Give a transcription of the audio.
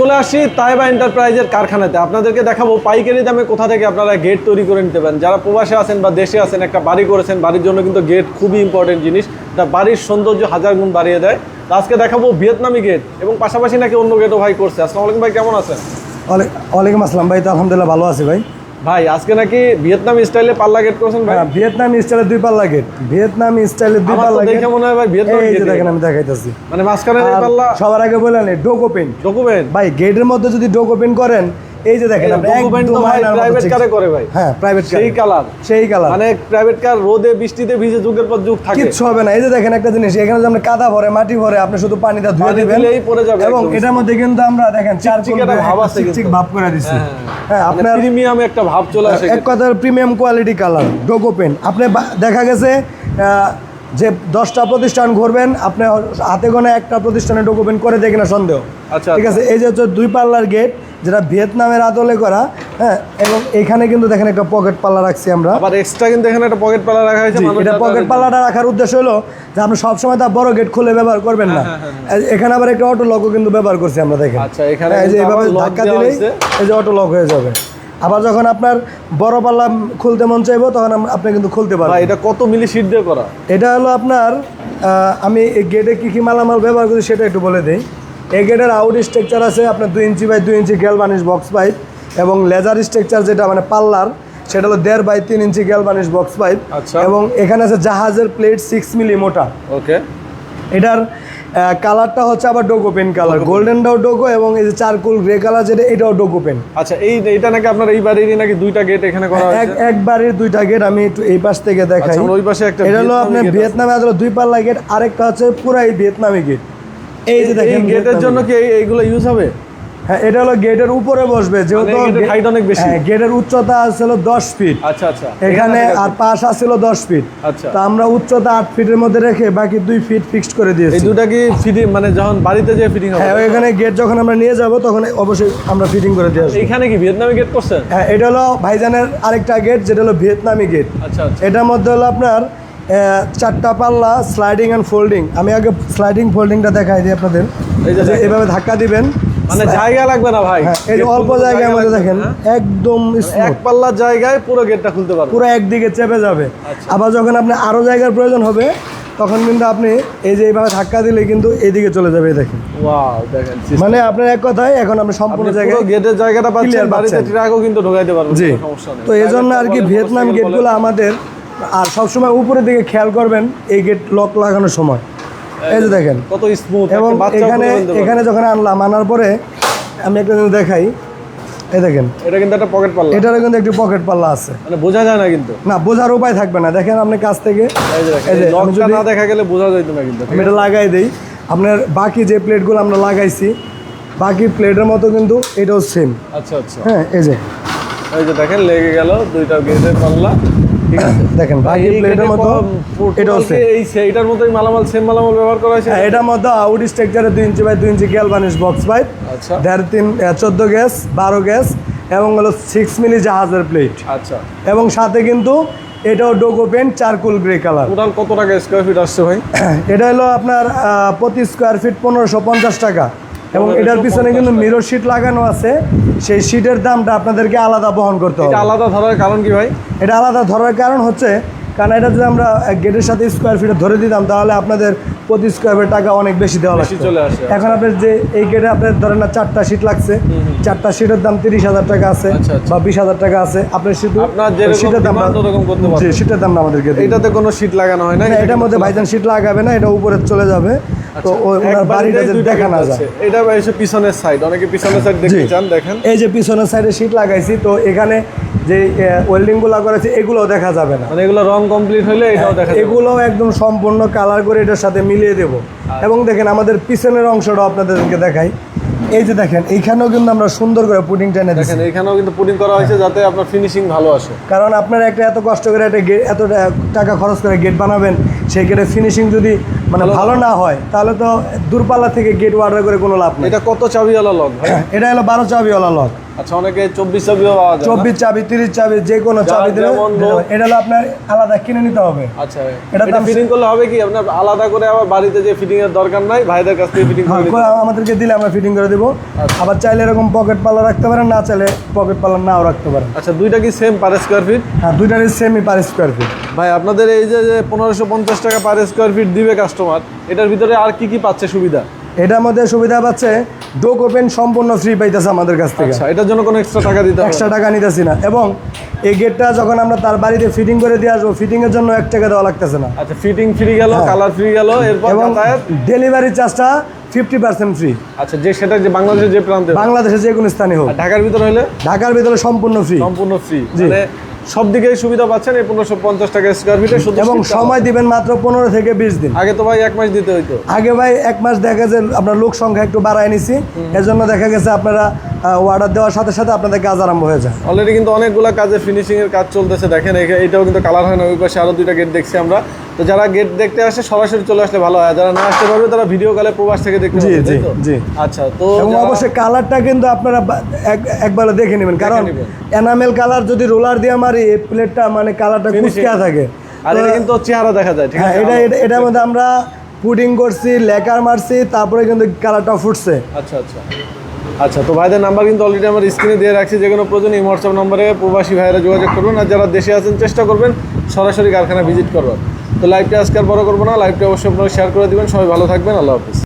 চলে আসছি তাইবা এন্টারপ্রাইজের কারখানাতে। আপনাদেরকে দেখাবো পাইকারি দামে কোথা থেকে আপনারা গেট তৈরি করে নিতে পারেন। যারা প্রবাসে আছেন বা দেশে আছেন, একটা বাড়ি করেছেন, বাড়ির জন্য কিন্তু গেট খুবই ইম্পর্টেন্ট জিনিস, এটা বাড়ির সৌন্দর্য হাজার গুণ বাড়িয়ে দেয়। আজকে দেখাবো ভিয়েতনামি গেট এবং পাশাপাশি নাকি অন্য গেটও ভাই করছে। আসসালামু আলাইকুম ভাই, কেমন আছেন? ওয়ালাইকুম আসসালাম ভাই, তো আলহামদুলিল্লাহ ভালো আছি ভাই। ভাই আজকে নাকি ভিয়েতনামি স্টাইলে পাল্লা গেট করছেন ভাই? ভিয়েতনামি স্টাইলে দুই পাল্লা গেট, ভিয়েতনামি স্টাইলে দুই পাল্লা গেট দেখে মনে হয় ভাই ভিয়েতনামি গেট। দেখেন আমি দেখাইতেছি, মানে মাঝখানে এই পাল্লা। সবার আগে বললেন ডোকো পেইন্ট। ভাই গেটের মধ্যে যদি ডোকো পেইন্ট করেন, এই যে দেখেন প্রাইভেট কারে করে ভাই। হ্যাঁ, প্রাইভেট কার, সেই কালার মানে প্রাইভেট কার রোদে বৃষ্টিতে ভিজে যুগের পর যুগ থাকে, কিচ্ছু হবে না। এই যে দেখেন একটা জিনিস, এখানে যে আমরা কাদা ভরে মাটি ভরে আপনি শুধু পানিটা ধুয়ে দিবেন পড়ে যাবে। এবং এটার মধ্যে কিন্তু আমরা দেখেন চিকচিক ভাব করে দিছি। হ্যাঁ, আপনার প্রিমিয়াম একটা ভাব চলে আসে, এক কথার প্রিমিয়াম কোয়ালিটি কালার ডোকো পেইন্ট। আপনি দেখা গেছে যে 10টা প্রতিষ্ঠান ঘুরবেন, আপনি হাতে গোনা একটা প্রতিষ্ঠানে ডোকো পেইন্ট করে দেখেন না সন্দেহ। আচ্ছা, ঠিক আছে। এই যে হচ্ছে দুই পাল্লার গেট, যেটা ভিয়েতনামের আদলে করা। হ্যাঁ, এবং এখানে কিন্তু দেখেন একটা পকেট পাল্লা রাখছি আমরা, আবার এক্সট্রা কিন্তু এখানে একটা পকেট পাল্লা রাখা হয়েছে। এটা পকেট পাল্লাটা রাখার উদ্দেশ্য হলো যে আপনি সবসময় তার বড় গেট খুলে ব্যবহার করবেন না। এখানে আবার একটা অটো লকও কিন্তু ব্যবহার করছি আমরা, দেখেন। আচ্ছা, এখানে এই যে এইভাবে ধাক্কা দিলেই এই যে অটো লক হয়ে যাবে। আবার যখন আপনার বড় পাল্লা খুলতে মন চাইবো তখন আপনি কিন্তু খুলতে পারবেন। এটা কত মিলি শীট দিয়ে করা? এটা হলো আপনার আমি এই গেটে কী কী মালামাল ব্যবহার করি সেটা একটু বলে দিই। এই গেটের আউট স্ট্রাকচার আছে আপনার 2 inch by 2 inch galvanised box pipe, এবং লেজার স্ট্রাকচার যেটা মানে পাল্লার, সেটা হলো 1.5 by 3 inch galvanised box pipe. এবং এখানে আছে জাহাজের প্লেট 6 মিলি মোটা। ওকে। এটার কালারটা হচ্ছে আবার ডোকো পেন কালার, গোল্ডেনটাও ডোকো এবং এই যে চারকোল গ্রে কালার যেটা, এটাও ডোকো পেন। আচ্ছা, এইটা নাকি আপনার এই বাড়িরই নাকি দুইটা গেট এখানে করা হয়েছে? এক বাড়ির দুইটা গেট। আমি একটু এই পাশ থেকে দেখাই। ওই পাশে একটা, এটা হলো আপনার ভিয়েতনামে আদলে দুই পাল্লা গেট, আরেকটা হচ্ছে পুরাই ভিয়েতনামি গেট। এই যে দেখেন, গেটের জন্য কি এইগুলো ইউজ হবে? হ্যাঁ, এটা হলো গেটের উপরে বসবে, যেহেতু হাইট অনেক বেশি। গেটের উচ্চতা ছিল 10 ফিট। আচ্ছা আচ্ছা। এখানে আর পাশ ছিল 10 ফিট। আচ্ছা, তো আমরা উচ্চতা 8 ফিটের মধ্যে রেখে বাকি 2 ফিট ফিক্সড করে দিয়েছি। এই দুটো কি ফিটিং মানে যখন বাড়িতে যে ফিটিং হবে? হ্যাঁ, এখানে গেট যখন আমরা নিয়ে যাব তখন অবশ্যই আমরা ফিটিং করে দিয়ে আসবো। এখানে কি ভিয়েতনামি গেট করছেন? হ্যাঁ, এটা হলো ভাইজানের আরেকটা গেট, যেটা হলো ভিয়েতনামি গেট। আচ্ছা আচ্ছা। এটার মধ্যে হলো আপনার 4টা পাল্লা, স্লাইডিং অ্যান্ড ফোল্ডিং। আমি আগে স্লাইডিং ফোল্ডিংটা দেখাই দিই আপনাদের। এই যে এভাবে ধাক্কা দিবেন, মানে জায়গা লাগবে না ভাই। এই অল্প জায়গার মধ্যে দেখেন একদম এক পাল্লার জায়গায় পুরো গেটটা খুলতে পারবেন, পুরো একদিকে চেপে যাবে। আবার যখন আপনি আরো জায়গার প্রয়োজন হবে তখন কিন্তু আপনি এই যে এইভাবে ধাক্কা দিলে কিন্তু এইদিকে চলে যাবে। দেখেন, ওয়াও, দেখেন মানে আপনার এক কথায় এখন আপনি সম্পূর্ণ জায়গায় গেটের জায়গাটা পাচ্ছেন, বাড়িতে ট্রাকও কিন্তু ঢোকাইতে পারবেন, জি। সমস্যা নেই। তো এজন্য আর কি ভিয়েতনাম গেটগুলো আমাদের, আর সবসময় উপরের দিকে খেয়াল করবেন এই গেট লক লাগানোর সময়। এই যে দেখেন কত স্মুথ। এবং এখানে যখন আনার পরে আমি একটা জিনিস দেখাই। এই দেখেন, এটা কিন্তু একটা পকেট পাল্লা, এটারও কিন্তু একটি পকেট পাল্লা আছে। মানে বোঝা যায় না কিন্তু, না বোঝার উপায় থাকবে না। দেখেন আপনি কাছ থেকে লকটা না দেখা গেলে বোঝা যাইত না কিন্তু। আমি এটা লাগাই দেই, আপনার বাকি যে প্লেটগুলো আমরা লাগাইছি বাকি প্লেটের মতো কিন্তু এটাও সেম। আচ্ছা আচ্ছা। হ্যাঁ, এই যে দেখেন লেগে গেল দুইটা গেটের পাল্লা, ঠিক আছে। দেখেন বাকি প্লেটের মতো এটাও সেম, এইটার মতোই মালামাল, সেম মালামাল ব্যবহার করা হয়েছে। এটার মধ্যে আউট স্ট্রাকচারে 2 inch by 2 inch galvanised box pipe. আচ্ছা। 14 গ্যাস 12 গ্যাস এবং হলো 6 মিলি জাহাজের প্লেট। আচ্ছা। এবং সাথে কিন্তু এটাও Duco paint charcoal grey colour. Total কত টাকা স্কয়ার ফিট আসছে ভাই? এটা হলো আপনার প্রতি স্কোয়ার ফিট 1550 টাকা। এবং এটার পিছনে কিন্তু মিরর শিট লাগানো আছে, সেই শিটের দামটা আপনাদেরকে আলাদা বহন করতে হবে। এটা আলাদা ধরার কারণ কি ভাই? এটা আলাদা ধরার কারণ হচ্ছে, কারণ এটা যদি আমরা গেটের সাথে স্কোয়ার ফিটে ধরে দিতাম তাহলে আপনাদের প্রতি স্কোয়ার ফিট টাকা অনেক বেশি দেওয়া লাগবে, চলে আসে। এখন আপনার যে এই গেটে আপনার ধরেন না 4টা শিট লাগছে, 4টা শিটের দাম 30,000 টাকা আছে বা 20,000 টাকা আছে। আপনার শিটের দাম শিটের দাম আমাদেরকে, এটাতে কোনো শিট লাগানো হয় না। এটার মধ্যে ভাইজান শিট লাগাবে না, এটা উপরে চলে যাবে। তো ওনার বাড়িটা যে দেখা না যায়। এটা এসে পিছনের সাইড, অনেকে পিছনের সাইড দেখতে চান, দেখেন এই যে পিছনের সাইডে শিট লাগাইছি। তো এখানে যে ওয়েল্ডিং গুলো করেছে এগুলো দেখা যাবে না, মানে এগুলো রং কমপ্লিট হলে এটাও দেখা যাবে। এগুলো একদম সম্পূর্ণ কালার করে এটার সাথে মিলিয়ে দেব। এবং দেখেন আমাদের পিছনের অংশটা আপনাদেরকে দেখাই। এই যে দেখেন এইখানেও কিন্তু আমরা সুন্দর করে পুডিং টেনে দিচ্ছি। দেখেন এখানেও কিন্তু পুডিং করা হয়েছে যাতে আপনার ফিনিশিং ভালো আসে। কারণ আপনার একটা এত কষ্ট করে একটা গেট, এত টাকা খরচ করে গেট বানাবেন, সেই গেটের ফিনিশিং যদি মানে ভালো না হয় তাহলে তো দূরপাল্লা থেকে গেট অর্ডার করে কোনো লাভ নেই। এটা কত চাবিওয়ালা লক ভাই? এটা হলো 12 চাবিওয়ালা লক। আচ্ছা, অনেকে 24 চাবিও পাওয়া যায় না? 24 চাবি 30 চাবি যে কোনো যার চাবি দিলে যেমন লোক- এটা হলো আপনার আলাদা কিনে নিতে হবে। আচ্ছা, এটা এটা দাম- ফিটিং করলে হবে কি আপনার আলাদা করে আবার বাড়িতে যে ফিটিং এর দরকার নাই, ভাইদের কাছ থেকে ফিটিং করে নিতে আমাদেরকে দিলে আমরা ফিটিং করে দেবো। আচ্ছা। আবার চাইলে এরকম পকেট পাল্লা রাখতে পারেন, না চাইলে পকেট পাল্লা নাও রাখতে পারেন। আচ্ছা, দুইটা কি সেম পার স্কয়ার ফিট? হ্যাঁ, দুইটারই সেমি পার স্কোয়ার ফিট। ভাই আপনাদের এই যে 1550 টাকা পার স্কয়ার ফিট দিবে কাস্টমার, এটার ভিতরে আর কি কি পাচ্ছে সুবিধা? এটার মধ্যে সুবিধা পাচ্ছে ডোক ওপেন সম্পূর্ণ ফ্রি পাইতেছে আমাদের কাছ থেকে, আচ্ছা, এটার জন্য কোনো এক্সট্রা টাকা দিতে হবে? এক্সট্রা টাকা নিতেছি না। এবং এই গেটটা যখন আমরা তার বাড়িতে ফিটিং করে দিয়ে আসবো, ফিটিংয়ের জন্য 1 টাকা দেওয়া লাগতেছে না। আচ্ছা, ফিটিং ফ্রি গেল, হ্যাঁ। কালার ফ্রি গেল, এরপর এবং যাতায়াত? ডেলিভারি চার্জটা 50% ফ্রি, আচ্ছা, যে সেটা যে বাংলাদেশের যে প্রান্তে, বাংলাদেশের যে কোনো স্থানে হোক। আর ঢাকার ভিতরে হলে ঢাকার ভিতরে সম্পূর্ণ ফ্রি, সম্পূর্ণ ফ্রি। জি। মানে সব দিকেই সুবিধা পাচ্ছেন এই 1550 টাকা স্কয়ার ফিটে, শুধু এবং শীতকাল। সময় দিবেন মাত্র 15 থেকে 20 দিন। আগে তো ভাই 1 মাস দিতে হইতো। আগে ভাই 1 মাস দেখা যায় আপনার লোক সংখ্যা একটু বাড়ায় নিছি, এর জন্য দেখা গেছে আপনারা অর্ডার দেওয়ার সাথে সাথে আপনাদের কাজ আরম্ভ হয়ে যায়। অলরেডি কিন্তু অনেকগুলা কাজে ফিনিশিং এর কাজ চলতেছে, দেখেন এটাও কিন্তু কালার হয় না। ওই পাশে আরো 2টা গেট দেখছি আমরা। তো যারা গেট দেখতে আসে সরাসরি চলে আসলে ভালো হয়, যারা না আসতে পারবে তারা ভিডিও কলে প্রবাস থেকে দেখতে জি, পাবে, জি, তাই তো? জি। আচ্ছা, তো এবং যারা- অবশ্যই কালারটা কিন্তু আপনারা একবার দেখে নেবেন, কারণ নেবেন। এনামেল কালার যদি রোলার দিয়ে মারি এই প্লেটটা মানে কালারটা Finishing- কুচকা থাকে। আর এটা কিন্তু চেহারা দেখা যায়, ঠিক হ্যাঁ, আছে? এটার মধ্যে আমরা পুডিং করছি, লেকার মারছি, তারপরে কিন্তু কালারটা ফুটছে। আচ্ছা আচ্ছা আচ্ছা, তো ভাইদের নাম্বার কিন্তু অলরেডি আমার স্ক্রিনে দিয়ে রাখছি, যে কোনো প্রয়োজন এই হোয়াটসঅ্যাপ নম্বরে প্রবাসী ভাইয়েরা যোগাযোগ করবেন। আর যারা দেশে আছেন চেষ্টা করবেন সরাসরি কারখানা ভিজিট করবেন। তো লাইভটা আজকে আর বড় করবো না, লাইভটা অবশ্যই আপনারা শেয়ার করে দিবেন। সবাই ভালো থাকবেন, আল্লাহ হাফিজ।